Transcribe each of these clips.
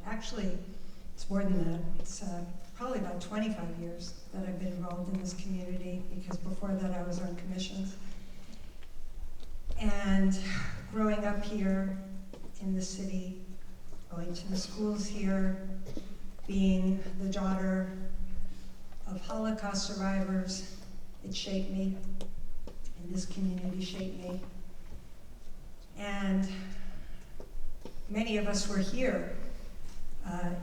actually, it's more than that. It's probably about 25 years that I've been involved in this community, because before that I was on commissions. And growing up here in the city, going to the schools here, being the daughter of Holocaust survivors, it shaped me, and this community shaped me. And many of us were here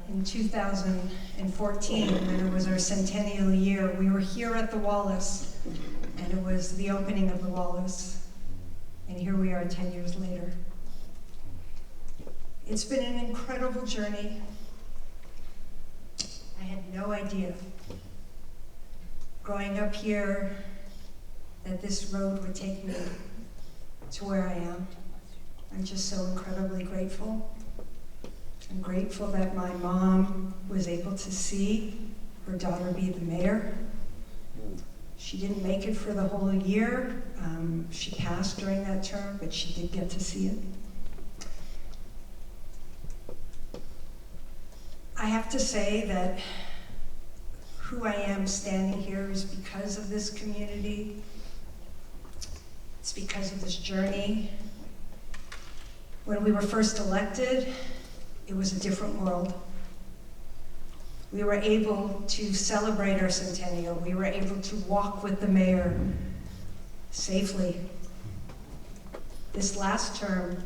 in 2014, when it was our centennial year. We were here at the Wallace, and it was the opening of the Wallace. And here we are 10 years later. It's been an incredible journey. I had no idea, growing up here, that this road would take me to where I am. I'm just so incredibly grateful. I'm grateful that my mom was able to see her daughter be the mayor. She didn't make it for the whole year. She passed during that term, but she did get to see it. I have to say that who I am standing here is because of this community. It's because of this journey. When we were first elected, it was a different world. We were able to celebrate our centennial. We were able to walk with the mayor safely. This last term,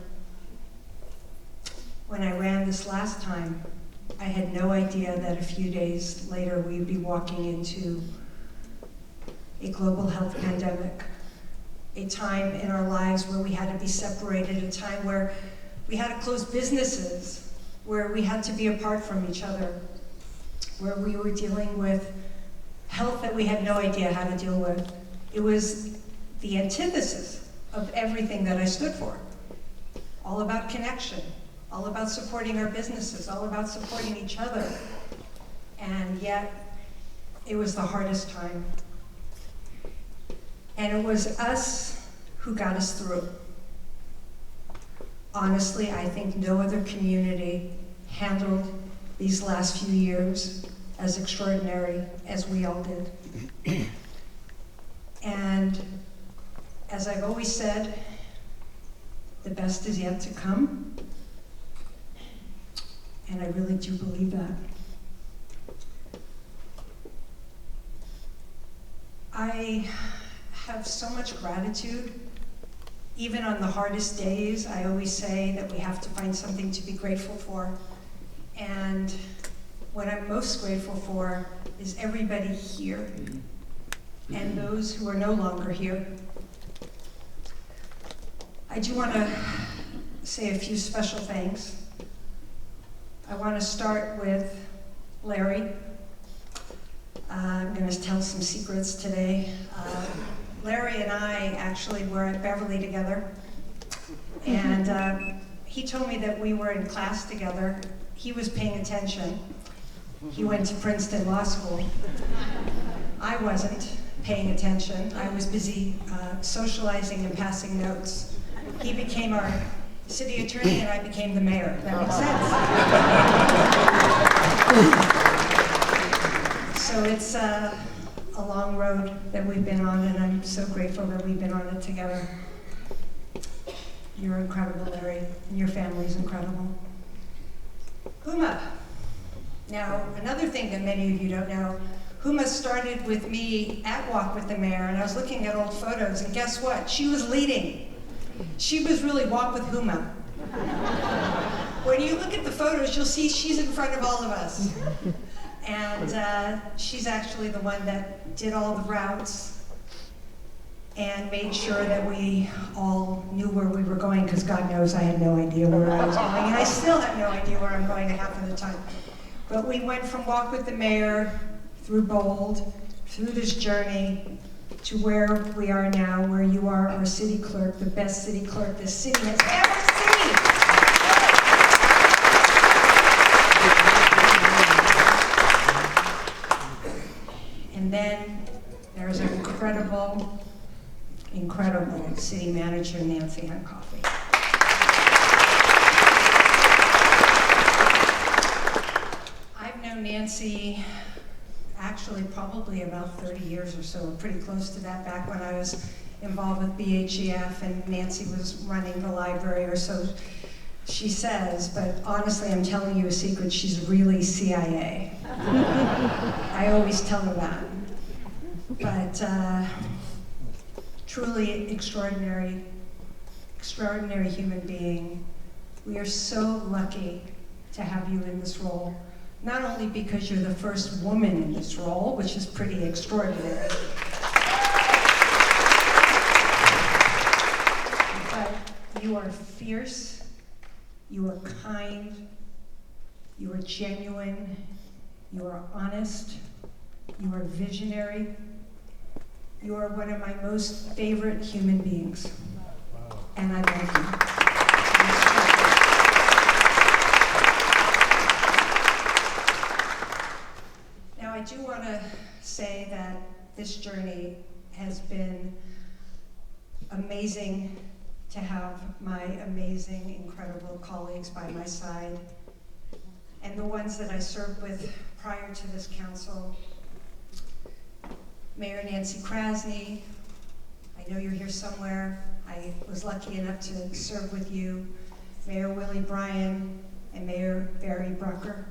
when I ran this last time, I had no idea that a few days later we'd be walking into a global health pandemic, a time in our lives where we had to be separated, a time where we had to close businesses, where we had to be apart from each other, where we were dealing with health that we had no idea how to deal with. It was the antithesis of everything that I stood for. All about connection, all about supporting our businesses, all about supporting each other. And yet, it was the hardest time. And it was us who got us through. Honestly, I think no other community handled these last few years as extraordinary as we all did. And as I've always said, the best is yet to come. And I really do believe that. I have so much gratitude. Even on the hardest days, I always say that we have to find something to be grateful for. And what I'm most grateful for is everybody here and those who are no longer here. I do want to say a few special thanks. I want to start with Larry. I'm going to tell some secrets today. Larry and I actually were at Beverly together, and he told me that we were in class together. He was paying attention. He went to Princeton Law School. I wasn't paying attention. I was busy socializing and passing notes. He became our city attorney and I became the mayor. That makes sense. So it's a long road that we've been on, and I'm so grateful that we've been on it together. You're incredible, Larry, and your family's incredible. Huma. Now, another thing that many of you don't know, Huma started with me at Walk with the Mayor, and I was looking at old photos, and guess what? She was leading. She was really Walk with Huma. When you look at the photos, you'll see she's in front of all of us. And she's actually the one that did all the routes and made sure that we all knew where we were going, because God knows I had no idea where I was going, and I still have no idea where I'm going half of the time. But we went from Walk with the Mayor, through Bold, through this journey, to where we are now, where you are our city clerk, the best city clerk this city has ever seen. And then there's an incredible, incredible city manager, Nancy Coffey. Nancy, actually probably about 30 years or so, pretty close to that, back when I was involved with BHEF and Nancy was running the library, or so she says, but honestly, I'm telling you a secret, she's really CIA. I always tell her that. But truly extraordinary human being. We are so lucky to have you in this role, not only because you're the first woman in this role, which is pretty extraordinary, but you are fierce, you are kind, you are genuine, you are honest, you are visionary, you are one of my most favorite human beings, and I love you. Now, I do want to say that this journey has been amazing to have my amazing, incredible colleagues by my side, and the ones that I served with prior to this council. Mayor Nancy Krasny, I know you're here somewhere. I was lucky enough to serve with you. Mayor Willie Bryan and Mayor Barry Brucker.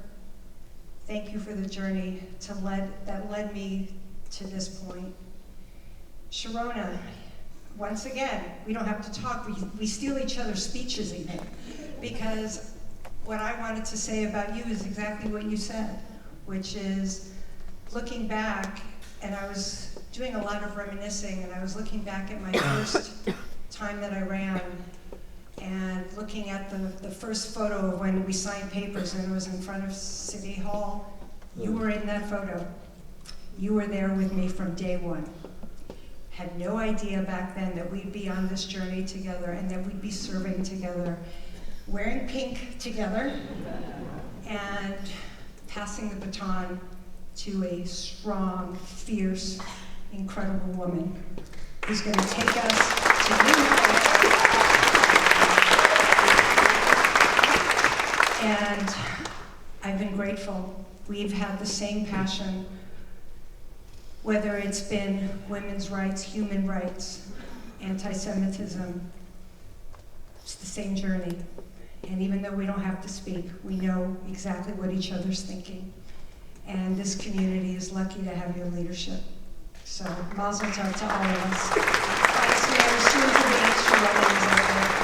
Thank you for the journey that led me to this point. Sharona, once again, we don't have to talk, we steal each other's speeches even, because what I wanted to say about you is exactly what you said, which is looking back, and I was doing a lot of reminiscing, and I was looking back at my first time that I ran, and looking at the first photo of when we signed papers, and it was in front of City Hall. You were in that photo. You were there with me from day one. Had no idea back then that we'd be on this journey together and that we'd be serving together, wearing pink together, and passing the baton to a strong, fierce, incredible woman who's going to take us to new heights. And I've been grateful. We've had the same passion, whether it's been women's rights, human rights, anti-Semitism. It's the same journey. And even though we don't have to speak, we know exactly what each other's thinking. And this community is lucky to have your leadership. So, mazel tov to all of us. Vice Mayor, soon to be extra weddings out there.